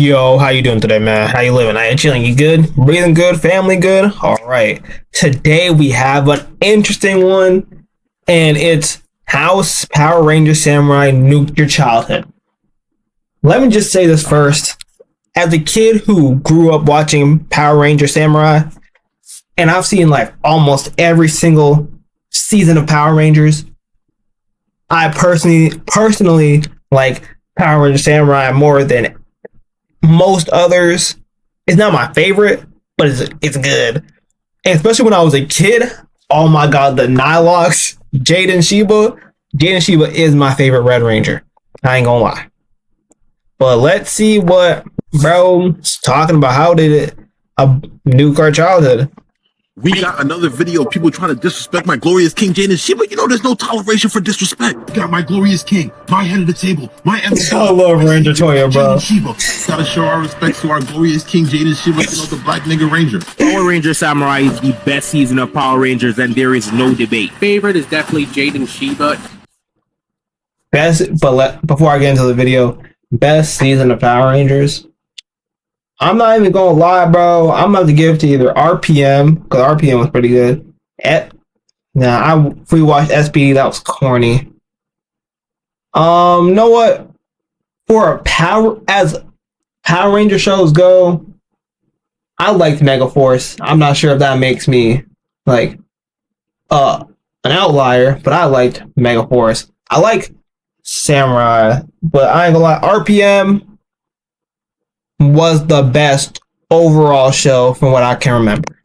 Yo, how you doing today, man? How you living? Are you chilling? You good? Breathing good? Family good? All right. Today we have an interesting one, and it's how Power Ranger Samurai nuked your childhood. Let me just say this first. As a kid who grew up watching Power Ranger Samurai, and I've seen like almost every single season of Power Rangers, I personally like Power Ranger Samurai more than most others. It's not my favorite, but it's good. And especially when I was a kid, oh my god, the Nilox, Jaden Sheba. Jaden Sheba is my favorite Red Ranger. I ain't gonna lie. But let's see what bro's talking about. How did it nuke our childhood? We got another video of people trying to disrespect my glorious king Jaden Sheba. You know there's no toleration for disrespect. We got my glorious king, my head of the table, my MVP. I love Ranger Toya, bro. Sheba. Gotta show our respects to our glorious king Jaden Sheba, you know, the black nigga ranger. Power Ranger Samurai is the best season of Power Rangers, and there is no debate. Favorite is definitely Jaden Sheba. Before I get into the video, best season of Power Rangers. I'm not even gonna lie, bro. I'm about to give it to either RPM, because RPM was pretty good. I rewatched SPD, that was corny. Know what? As Power Ranger shows go, I liked Megaforce. I'm not sure if that makes me like an outlier, but I liked Megaforce. I like Samurai, but I ain't gonna lie, RPM was the best overall show from what I can remember.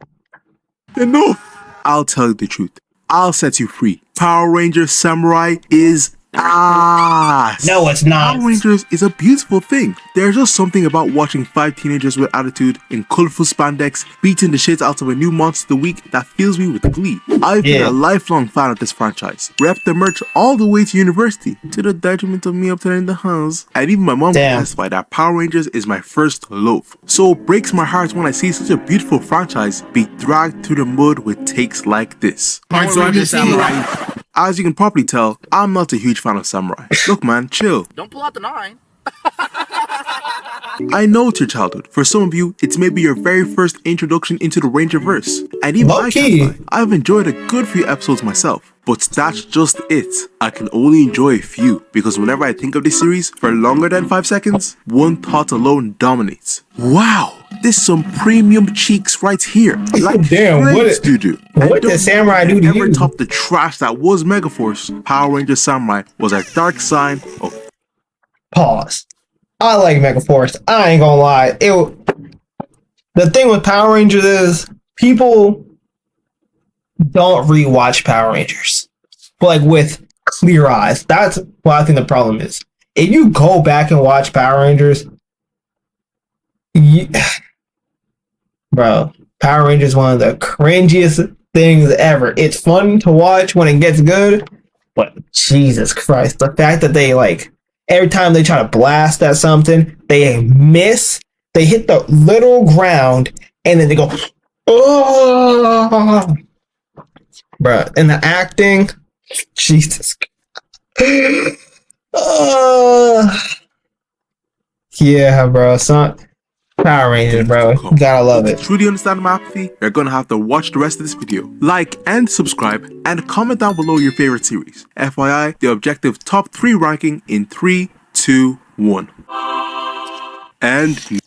Enough! I'll tell you the truth. I'll set you free. Power Rangers Samurai is ass. No, it's not. Power Rangers is a beautiful thing. There's just something about watching 5 teenagers with attitude in colorful spandex beating the shit out of a new monster of the week that fills me with glee. I've been a lifelong fan of this franchise. Rep the merch all the way to university, to the detriment of me up there in the house. And even my mom testified that Power Rangers is my first love. So it breaks my heart when I see such a beautiful franchise be dragged through the mud with takes like this. Power Ranger Samurai. As you can probably tell, I'm not a huge fan of Samurai. Look man, chill. Don't pull out the 9. I know it's your childhood. For some of you, it's maybe your very first introduction into the Rangerverse. And even I can't lie, I've enjoyed a good few episodes myself. But that's just it. I can only enjoy a few, because whenever I think of this series for longer than 5 seconds, one thought alone dominates. Wow, this is some premium cheeks right here. Like damn, what did Samurai do to you? Ever top the trash that was Megaforce, Power Ranger Samurai was a dark sign of... Pause. I like Megaforce. I ain't gonna lie. The thing with Power Rangers is people don't rewatch Power Rangers, but like with clear eyes. That's what I think the problem is. If you go back and watch Power Rangers, bro, Power Rangers is one of the cringiest things ever. It's fun to watch when it gets good, but Jesus Christ, the fact that they like every time they try to blast at something, they miss, they hit the literal ground, and then they go, oh, bruh. And the acting, Jesus. Yeah, bro. Power Rangers, bro. You gotta love it. To truly understand my apathy, you're gonna have to watch the rest of this video. Like and subscribe, and comment down below your favorite series. FYI, the objective top 3 ranking in 3, 2, 1. And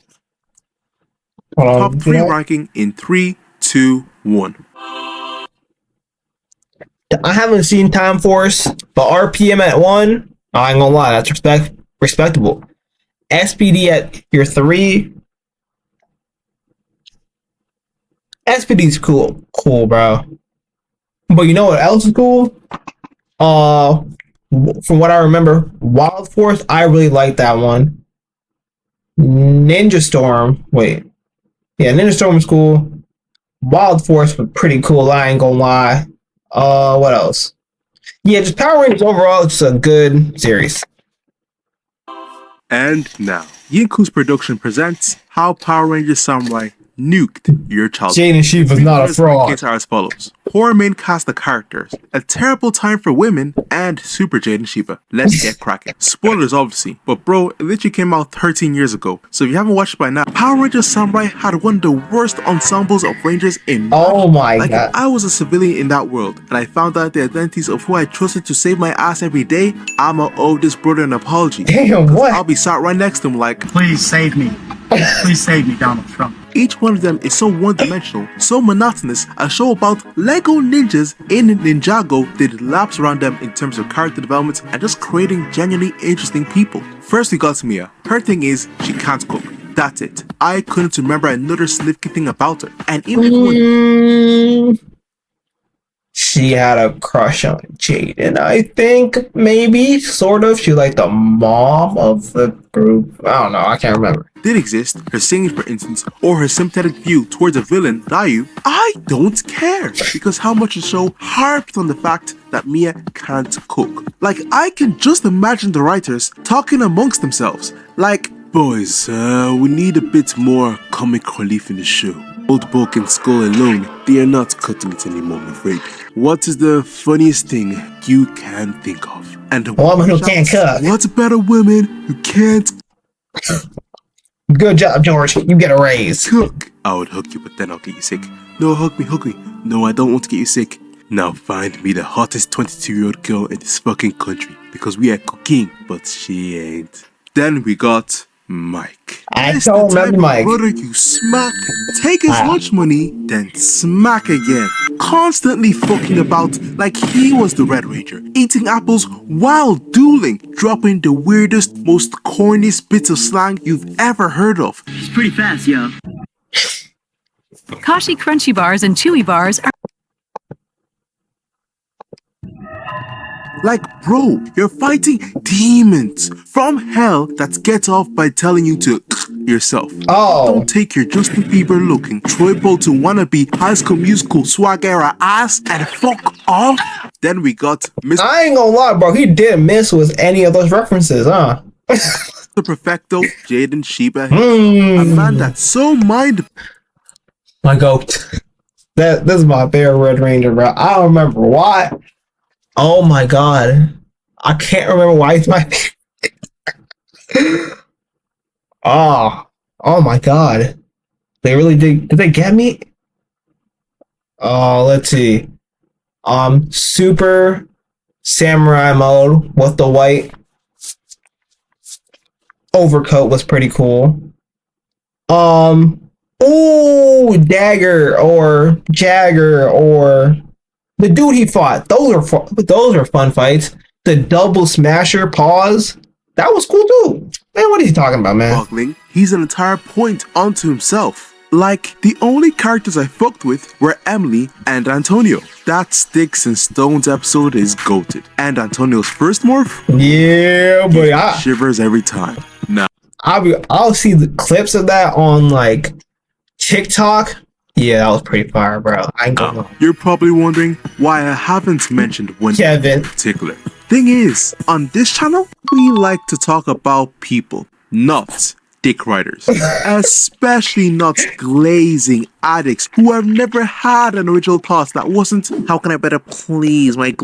top 3 ranking in 3, 2, 1. I haven't seen Time Force, but RPM at 1, I ain't gonna lie, that's respectable. SPD at your 3. SPD's cool, bro. But you know what else is cool? From what I remember, Wild Force, I really like that one. Ninja Storm, Ninja Storm was cool. Wild Force was pretty cool, I ain't gonna lie. What else? Yeah, just Power Rangers overall, it's a good series. And now, Yinku's production presents how Power Rangers Samurai nuked your childhood. Jaden Sheep is not a Rangers fraud. rankings are as follows. Poor main cast of characters, a terrible time for women, and Super Jaden Sheba. Let's get cracking. Spoilers obviously, but bro, it literally came out 13 years ago. So if you haven't watched it by now, Power Rangers Samurai had one of the worst ensembles of Rangers in Oh my like god. if I was a civilian in that world and I found out the identities of who I trusted to save my ass every day, I'ma owe this brother an apology. Damn, what? I'll be sat right next to him like, Please save me. Please save me, Donald Trump. each one of them is so one-dimensional, so monotonous. A show about Lego ninjas in Ninjago did laps around them in terms of character development and just creating genuinely interesting people. First we got Mia. Her thing is she can't cook. That's it. I couldn't remember another significant thing about her. And even if one She had a crush on Jaden, I think, maybe, sort of. She like the mom of the group. I don't know, I can't remember. did exist, her singing for instance, or her sympathetic view towards a villain, Dayu, I don't care because how much the show harped on the fact that Mia can't cook. Like, I can just imagine the writers talking amongst themselves, like, boys, we need a bit more comic relief in the show. Old Bulk and Skull alone, they are not cutting it anymore, I'm afraid. What is the funniest thing you can think of? And A woman who can't cook. What about a woman who can't Good job, George. You get a raise. cook? I would hug you, but then I'll get you sick. No, hug me, hug me. No, I don't want to get you sick. Now find me the hottest 22-year-old girl in this fucking country because we are cooking, but she ain't. Then we got Mike. I This don't the type remember of Mike. brother you smack, take his lunch money, then smack again. Constantly fucking about like he was the Red Ranger, eating apples while dueling, dropping the weirdest, most corniest bits of slang you've ever heard of. It's pretty fast, yo. Kashi Crunchy Bars and Chewy Bars are Like, bro, you're fighting demons from hell that get off by telling you to yourself. Oh. Don't take your Justin Bieber looking Troy Bolton wannabe High School Musical swag era ass and fuck off. Then we got Mr. I ain't gonna lie, bro. He didn't miss with any of those references, huh? Perfecto, Jaden Sheba, a man that's so mind. My goat. This is my favorite Red Ranger, bro. I don't remember why. Oh my god. I can't remember why he's my Oh my god. They really did they get me? Oh, let's see. Super Samurai mode with the white overcoat was pretty cool. Ooh, Dagger or Jagger or the dude he fought. Those are fun fights. The double smasher pause. That was cool too. Man, what are you talking about, man? Boggling, he's an entire point onto himself. Like, the only characters I fucked with were Emily and Antonio. That Sticks and Stones episode is goated. And Antonio's first morph? Yeah, but Shivers every time. Nah. I'll see the clips of that on like TikTok. Yeah, that was pretty fire, bro. I ain't gonna lie. You're probably wondering why I haven't mentioned one Kevin. in particular. Thing is, on this channel, we like to talk about people, not dick riders. Especially not glazing addicts who have never had an original thought that wasn't, how can I better please my...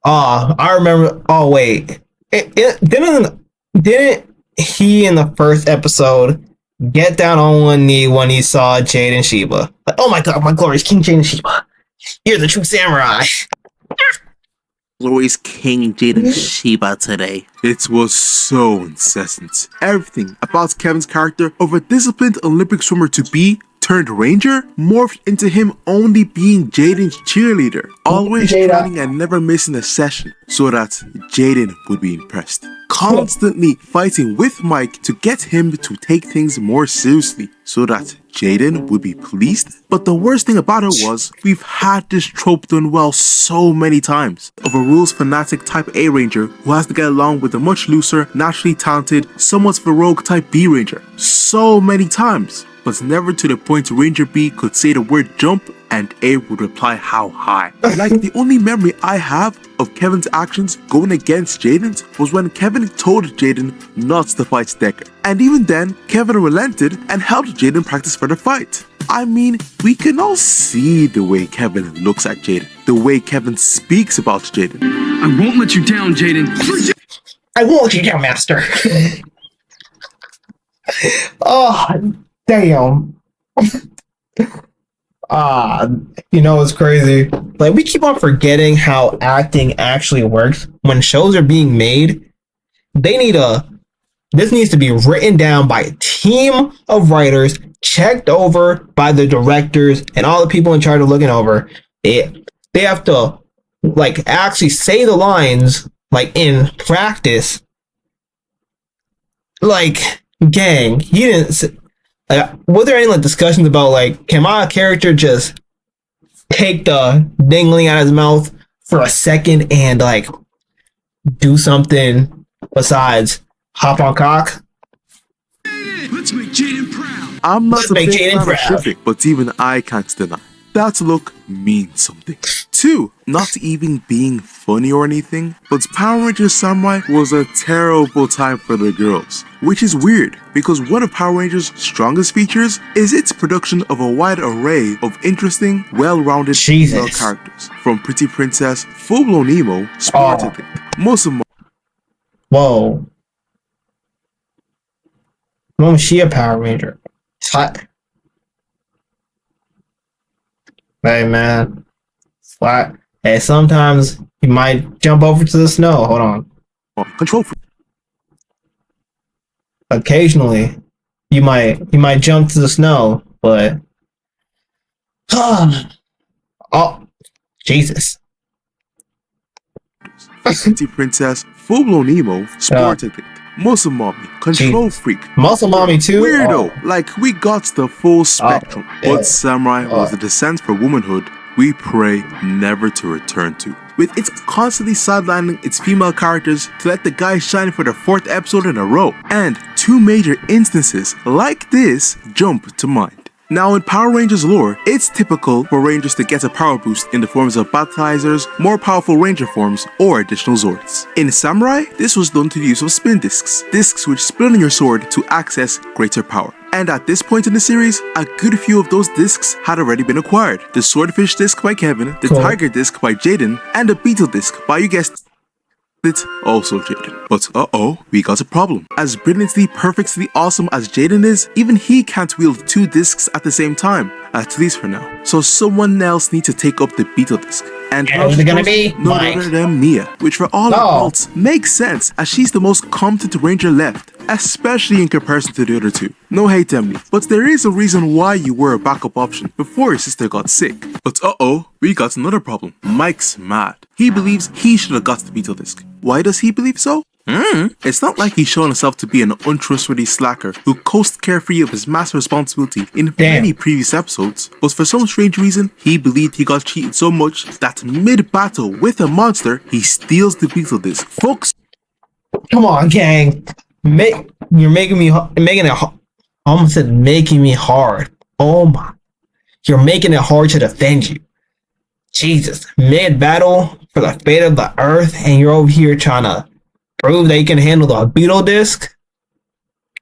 I remember. Oh wait, didn't he in the first episode get down on one knee when he saw Jaden Sheba? Like, oh my god, my glorious King Jaden Sheba, you're the true samurai. Glorious King Jaden Sheba today. It was so incessant. Everything about Kevin's character of a disciplined Olympic swimmer to be turned ranger morphed into him only being Jaden's cheerleader, always training and never missing a session so that Jaden would be impressed. Constantly fighting with Mike to get him to take things more seriously so that Jaden would be pleased. But the worst thing about it was, we've had this trope done well so many times of a rules fanatic type A ranger who has to get along with a much looser, naturally talented, somewhat of a rogue type B ranger. So many times. But never to the point Ranger B could say the word jump And Abe would reply, how high? Like, the only memory I have of Kevin's actions going against Jaden's was when Kevin told Jaden not to fight Decker. And even then, Kevin relented and helped Jaden practice for the fight. I mean, we can all see the way Kevin looks at Jaden, the way Kevin speaks about Jaden. I won't let you down, Jaden. I won't let you down, Master. Oh, damn. You know it's crazy. Like, we keep on forgetting how acting actually works. When shows are being made, this needs to be written down by a team of writers, checked over by the directors and all the people in charge of looking over it. They have to, like, actually say the lines, like, in practice. Like, gang, he didn't. Were there any, like, discussions about, like, can my character just take the dingling out of his mouth for a second and, like, do something besides hop on cock? Let's make Jaden proud. I'm not Let's a make big Jaden fan of proud. shipping, but even I can't deny that look means something. 2, not even being funny or anything, but Power Rangers Samurai was a terrible time for the girls. Which is weird, because one of Power Rangers' strongest features is its production of a wide array of interesting, well-rounded female characters. From Pretty Princess, Full-Blown Emo, Spartacus, Muscle. Whoa. When was she a Power Ranger? Hey, man. What? Hey, sometimes you might jump over to the snow. Hold on. Control freak. Occasionally, you might jump to the snow, but oh, Jesus. Pretty Princess, Full-Blown Emo, Spartacus, Muscle Mommy, Control Freak, Muscle Mommy too. Weirdo, like we got the full spectrum. But Samurai was the descent for womanhood we pray never to return to. With its constantly sidelining its female characters to let the guys shine for the 4th episode in a row, and 2 major instances like this jump to mind. Now in Power Rangers lore, it's typical for Rangers to get a power boost in the forms of Battleizers, more powerful Ranger forms, or additional Zords. In Samurai, this was done through the use of spin discs which spin on your sword to access greater power. And at this point in the series, a good few of those discs had already been acquired. The Swordfish disc by Kevin, the Tiger disc by Jaden, and the Beetle disc by, you guessed it, also Jaden. But we got a problem. As brilliantly, perfectly awesome as Jaden is, even he can't wield 2 discs at the same time, at least for now. So someone else needs to take up the Beetle disc. And who's it gonna be? none other than Mia, which for all adults makes sense as she's the most competent Ranger left, especially in comparison to the other 2. No hate, Emily, but there is a reason why you were a backup option before your sister got sick. But we got another problem. Mike's mad. He believes he should have got the Beetle disc. Why does he believe so? It's not like he's shown himself to be an untrustworthy slacker who coasts carefree of his massive responsibility in many previous episodes, but for some strange reason, he believed he got cheated so much that mid-battle with a monster, he steals the Beetle disc. Folks, come on, gang. You're making me making me hard. Oh my. You're making it hard to defend you. Jesus. Mid-battle for the fate of the earth, and you're over here trying to prove that you can handle the Beetle disc?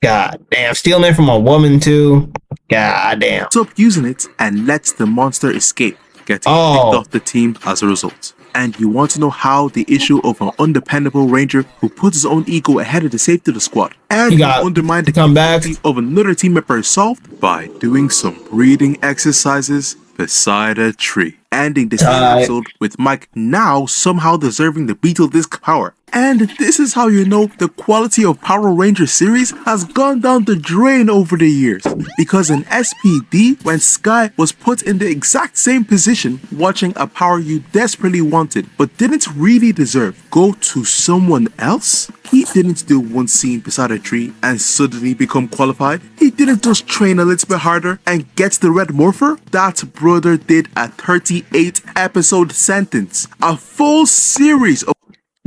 God damn, stealing it from a woman too? God damn. Stop using it and lets the monster escape, getting kicked off the team as a result. And you want to know how the issue of an undependable Ranger who puts his own ego ahead of the safety of the squad and undermine the capacity of another team member is solved? By doing some breathing exercises beside a tree. Ending this episode with Mike now somehow deserving the Beetle disc power. And this is how you know the quality of Power Rangers series has gone down the drain over the years. Because in SPD, when Sky was put in the exact same position, watching a power you desperately wanted but didn't really deserve go to someone else, he didn't do one scene beside a tree and suddenly become qualified. He didn't just train a little bit harder and get the Red Morpher. That brother did a 38 episode sentence, a full series of.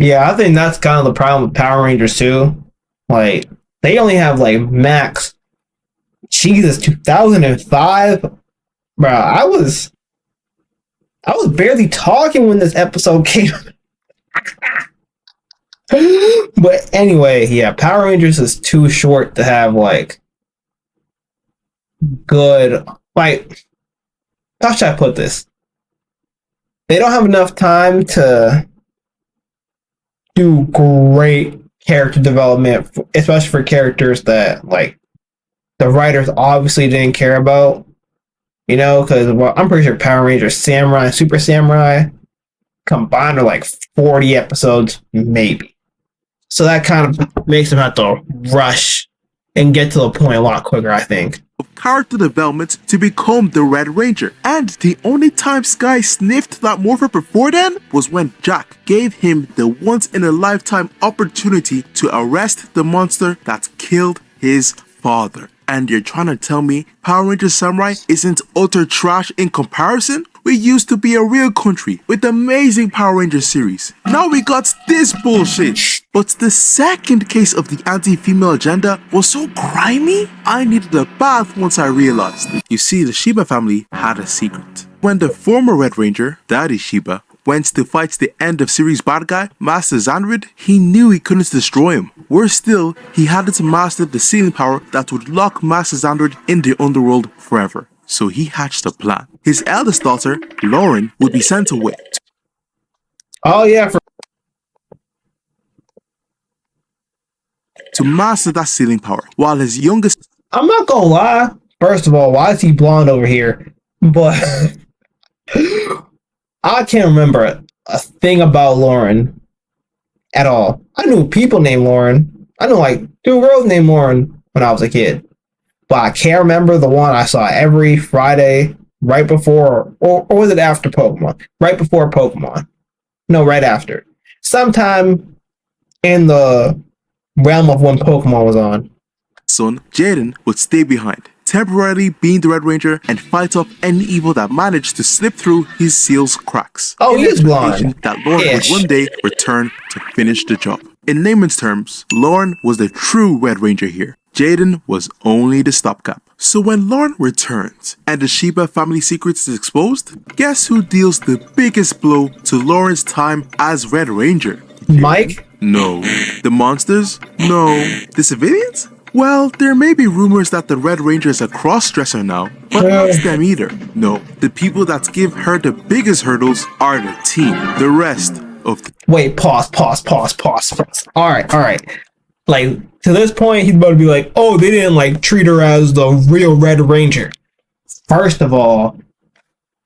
Yeah, I think that's kind of the problem with Power Rangers too. Like, they only have like max. Jesus, 2005, bro. I was I was barely talking when this episode came. But anyway, yeah, Power Rangers is too short to have like good, like, how should I put this? They don't have enough time to do great character development, especially for characters that like the writers obviously didn't care about. You know, because I'm pretty sure Power Rangers Samurai and Super Samurai combined are like 40 episodes, maybe. So that kind of makes them have to rush and get to the point a lot quicker, I think. Of character development to become the Red Ranger. And the only time Sky sniffed that morpher before then was when Jack gave him the once-in-a-lifetime opportunity to arrest the monster that killed his father. And you're trying to tell me Power Rangers Samurai isn't utter trash in comparison? We used to be a real country with amazing Power Rangers series. Now we got this bullshit. But the second case of the anti-female agenda was so grimy, I needed a bath once I realized. You see, the Shiba family had a secret. When the former Red Ranger, Daddy Shiba, went to fight the end of series bad guy, Master Xandred, he knew he couldn't destroy him. Worse still, he had to master the sealing power that would lock Master Xandred in the underworld forever. So he hatched a plan. His eldest daughter, Lauren, would be sent away. Oh yeah, to master that sealing power, while his youngest... I'm not gonna lie. First of all, why is he blonde over here? But I can't remember a thing about Lauren at all. I knew people named Lauren. I knew like 2 girls named Lauren when I was a kid. But I can't remember the one I saw every Friday right before, or was it after Pokemon? Right before Pokemon. No, right after. Sometime in the realm of when Pokemon was on. Son, Jaden, would stay behind, temporarily being the Red Ranger and fight off any evil that managed to slip through his seal's cracks. Oh, he is blind. That Lauren would one day return to finish the job. In layman's terms, Lauren was the true Red Ranger here. Jaden was only the stopgap. So when Lauren returns and the Shiba family secrets is exposed, guess who deals the biggest blow to Lauren's time as Red Ranger? Mike? No. The monsters? No. The civilians? Well, there may be rumors that the Red Ranger is a cross-dresser now, but not them either. No, the people that give her the biggest hurdles are the team. The rest of the... Wait, pause. Alright. Like, to this point, he's about to be like, oh, they didn't, like, treat her as the real Red Ranger. First of all,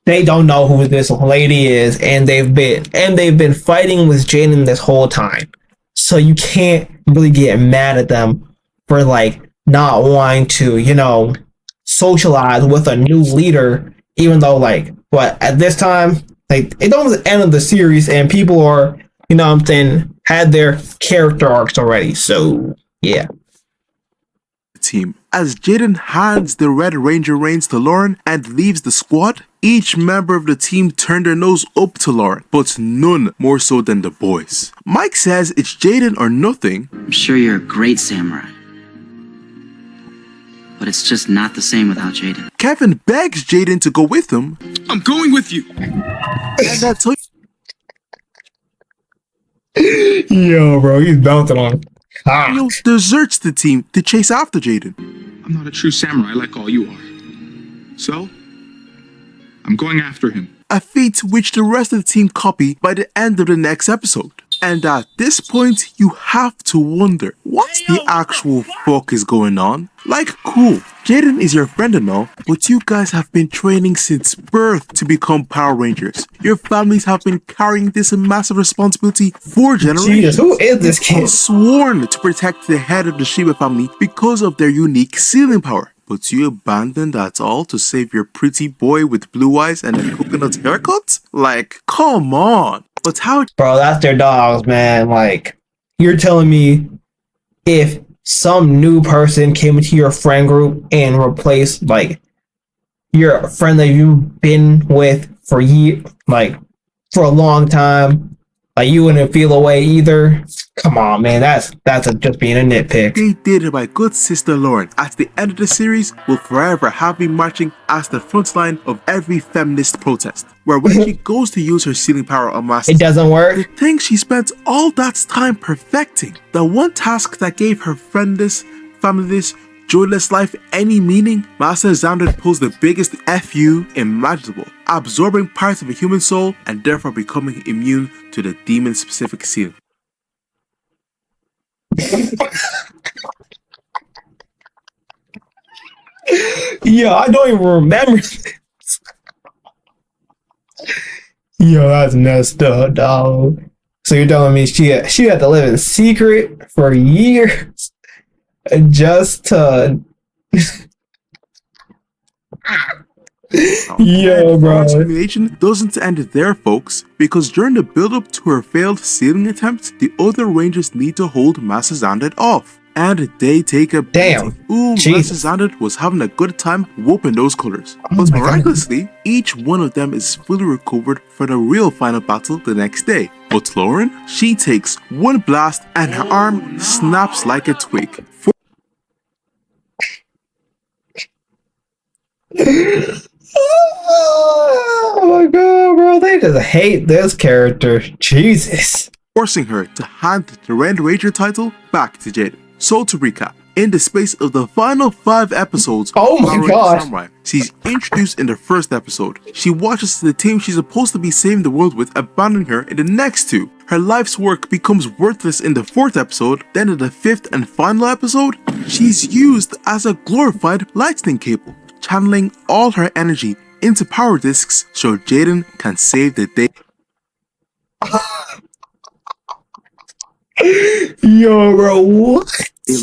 they don't know who this lady is, and they've been fighting with Jaden this whole time. So you can't really get mad at them for, like, not wanting to, you know, socialize with a new leader, even though, like, at this time, like, it's almost the end of the series, and people are, you know what I'm saying, had their character arcs already, so yeah. Team. As Jaden hands the Red Ranger reins to Lauren and leaves the squad, each member of the team turned their nose up to Lauren, but none more so than the boys. Mike says it's Jaden or nothing. I'm sure you're a great samurai, but it's just not the same without Jaden. Kevin begs Jaden to go with him. I'm going with you. And that's how Yo, bro, he's bouncing on. Deserts the team to chase after Jaden. I'm not a true samurai like all you are. So, I'm going after him. A feat which the rest of the team copy by the end of the next episode. And at this point, you have to wonder, what the actual fuck is going on? Like, cool, Jaden is your friend and all, but you guys have been training since birth to become Power Rangers. Your families have been carrying this massive responsibility for generations. Jesus, who is this kid? Sworn to protect the head of the Shiba family because of their unique sealing power. But you abandoned that all to save your pretty boy with blue eyes and a coconut haircut? Like, come on. But how... Bro, that's their dogs, man. Like, you're telling me if some new person came into your friend group and replaced, like, your friend that you've been with for years, like, for a long time, Like you wouldn't feel away either. Come on, man. That's just being a nitpick. They did it by good sister Lauren. At the end of the series, will forever have me marching as the front line of every feminist protest. Where when she goes to use her sealing power on Master, It doesn't the work. thing she spent all that time perfecting, the one task that gave her friendless, familyless, joyless life any meaning, Master Xander pulls the biggest FU imaginable, absorbing parts of a human soul and therefore becoming immune to the demon-specific sealing. Yeah, I don't even remember this. Yo, that's messed up, dog. So you're telling me she had to live in secret for years just to Yo, bro. Lauren's humiliation doesn't end there, folks, because during the build-up to her failed sealing attempt, the other Rangers need to hold Master Xander off. And they take a Damn. beating. Ooh, Jesus. Master Xander was having a good time whooping those colors. But my God. miraculously, each one of them is fully recovered for the real final battle the next day. But Lauren, she takes one blast and her arm snaps like a twig. Oh my god, bro. They just hate this character. Jesus. Forcing her to hand the Red Ranger title back to Jaden. So to recap, in the space of the final 5 episodes Oh my Power Rangers God. Samurai, she's introduced in the first episode. She watches the team she's supposed to be saving the world with abandon her in the next 2. Her life's work becomes worthless in the 4th episode. Then in the 5th and final episode, she's used as a glorified lightning cable, channeling all her energy into power discs so Jaden can save the day. Yo, bro, what?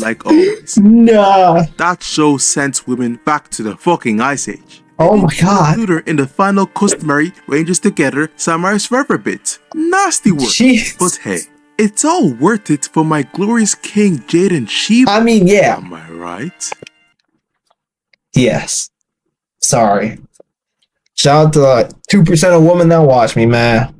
Like always. Nah. That show sent women back to the fucking Ice Age. Oh my god. Include her in the final customary Rangers Together Samurai's Forever bit. Nasty work. Jeez. But hey, it's all worth it for my glorious king Jaden Shiba. I mean, yeah. Am I right? Yes. Sorry. Shout out to the 2% of women that watch me, man.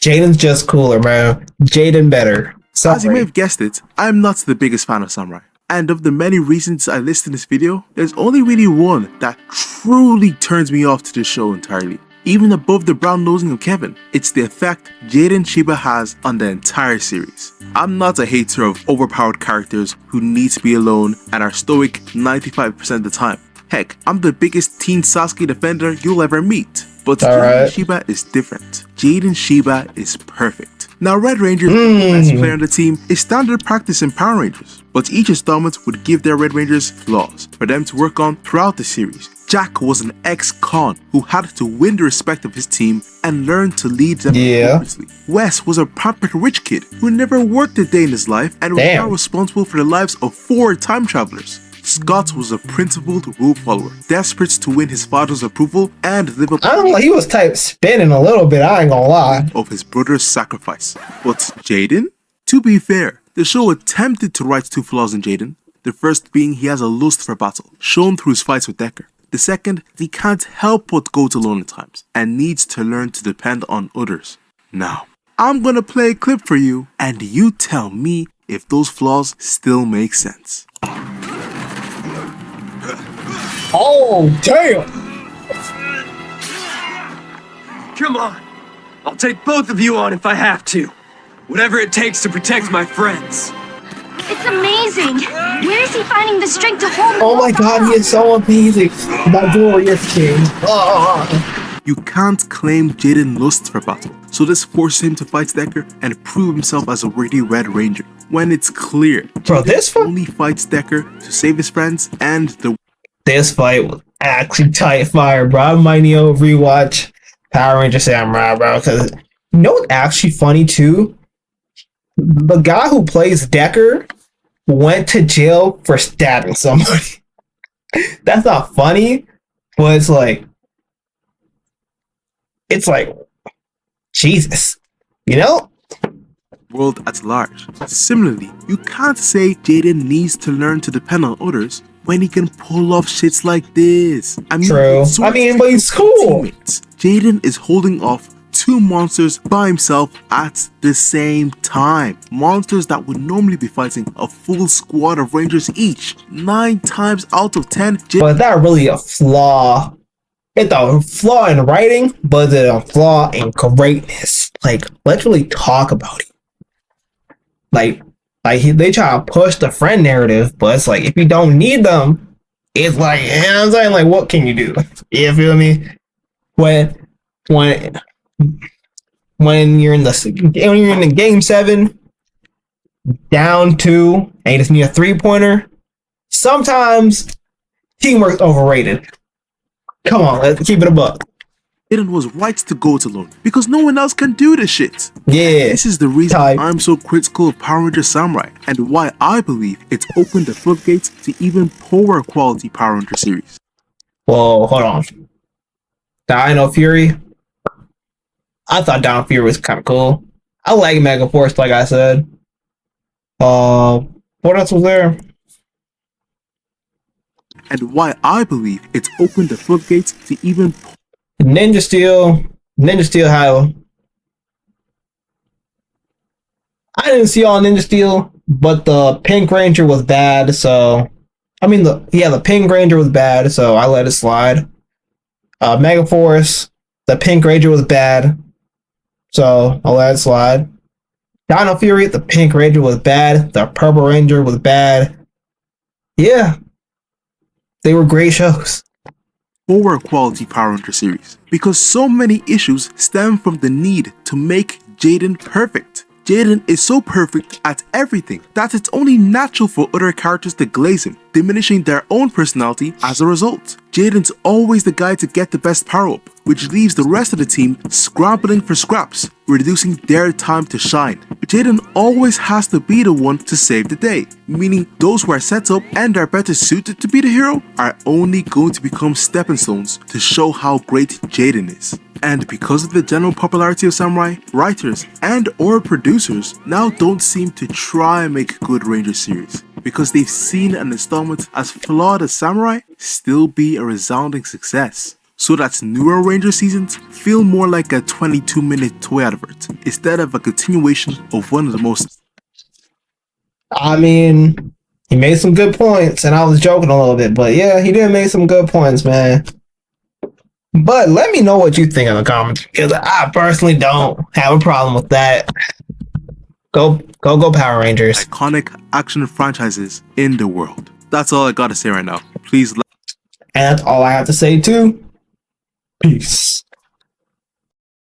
Jaden's just cooler, bro. Jaden better. Sorry. As you may have guessed it, I'm not the biggest fan of Samurai. And of the many reasons I list in this video, there's only really one that truly turns me off to the show entirely. Even above the brown nosing of Kevin, it's the effect Jaden Shiba has on the entire series. I'm not a hater of overpowered characters who need to be alone and are stoic 95% of the time. Heck, I'm the biggest Teen Sasuke defender you'll ever meet. But Jaden Shiba is different. Jaden Shiba is perfect. Now Red Ranger, the best player on the team, is standard practice in Power Rangers, but each installment would give their Red Rangers flaws for them to work on throughout the series. Jack was an ex-con who had to win the respect of his team and learn to lead them appropriately. Wes was a pampered rich kid who never worked a day in his life and was now responsible for the lives of 4 time travelers. Scott was a principled rule follower, desperate to win his father's approval and live up I don't know, he was type spinning a little bit, I ain't gonna lie. Of his brother's sacrifice. But Jaden? To be fair, the show attempted to right 2 flaws in Jaden. The first being he has a lust for battle, shown through his fights with Decker. The second, he can't help but go to alone at times, and needs to learn to depend on others. Now, I'm gonna play a clip for you, and you tell me if those flaws still make sense. Oh, damn! Come on. I'll take both of you on if I have to. Whatever it takes to protect my friends. It's amazing. Where is he finding the strength to hold? Oh my god, he is so amazing. My glorious king. Oh. You can't claim Jaden lusts for battle, so this forces him to fight Decker and prove himself as a worthy Red Ranger. When it's clear, bro, this only fights Decker to save his friends and the. This fight was actually tight fire, bro. I might need to rewatch Power Ranger Samurai, bro, because you know what's actually funny too? The guy who plays Decker went to jail for stabbing somebody. That's not funny, but it's like, Jesus, you know? World at large. Similarly, you can't say Jaden needs to learn to depend on others when he can pull off shits like this? I mean, True. with I mean, swords but he's cool. teammates, Jaden is holding off 2 monsters by himself at the same time. Monsters that would normally be fighting a full squad of Rangers each. 9 times out of 10, But is that really a flaw? It's a flaw in writing, but it's a flaw in greatness. Like, let's really talk about it. Like they try to push the friend narrative, but it's like, if you don't need them, it's like, you know what I'm saying? Like, what can you do? You feel me? When you're in the game 7, down 2, and you just need a 3-pointer, sometimes teamwork's overrated. Come on, let's keep it a buck. Jaden was right to go it alone because no one else can do this shit. Yeah. This is the reason I'm so critical of Power Ranger Samurai and why I believe it's opened the floodgates to even poorer quality Power Ranger series. Whoa, hold on. Dino Fury? I thought Dino Fury was kind of cool. I like Mega Force, like I said. What else was there? And why I believe it's opened the floodgates to even Ninja Steel had. I didn't see all Ninja Steel, but the Pink Ranger was bad, so the Pink Ranger was bad, so I let it slide. Mega Force, the Pink Ranger was bad, so I let it slide. Dino Fury, the Pink Ranger was bad, the Purple Ranger was bad. Yeah. They were great shows. Poorer quality Power Ranger series because so many issues stem from the need to make Jaden perfect. Jaden is so perfect at everything that it's only natural for other characters to glaze him, diminishing their own personality as a result. Jaden's always the guy to get the best power up, which leaves the rest of the team scrambling for scraps, reducing their time to shine. Jaden always has to be the one to save the day, meaning those who are set up and are better suited to be the hero are only going to become stepping stones to show how great Jaden is. And because of the general popularity of Samurai, writers and or producers now don't seem to try and make a good Ranger series because they've seen an installment as flawed as Samurai still be a resounding success. So that newer Ranger seasons feel more like a 22-minute toy advert instead of a continuation of one of the most. I mean, he made some good points, and I was joking a little bit, but yeah, he did make some good points, man. But let me know what you think in the comments, because I personally don't have a problem with that. Go Power Rangers. Iconic action franchises in the world. That's all I gotta say right now. Please like. And that's all I have to say too. Peace.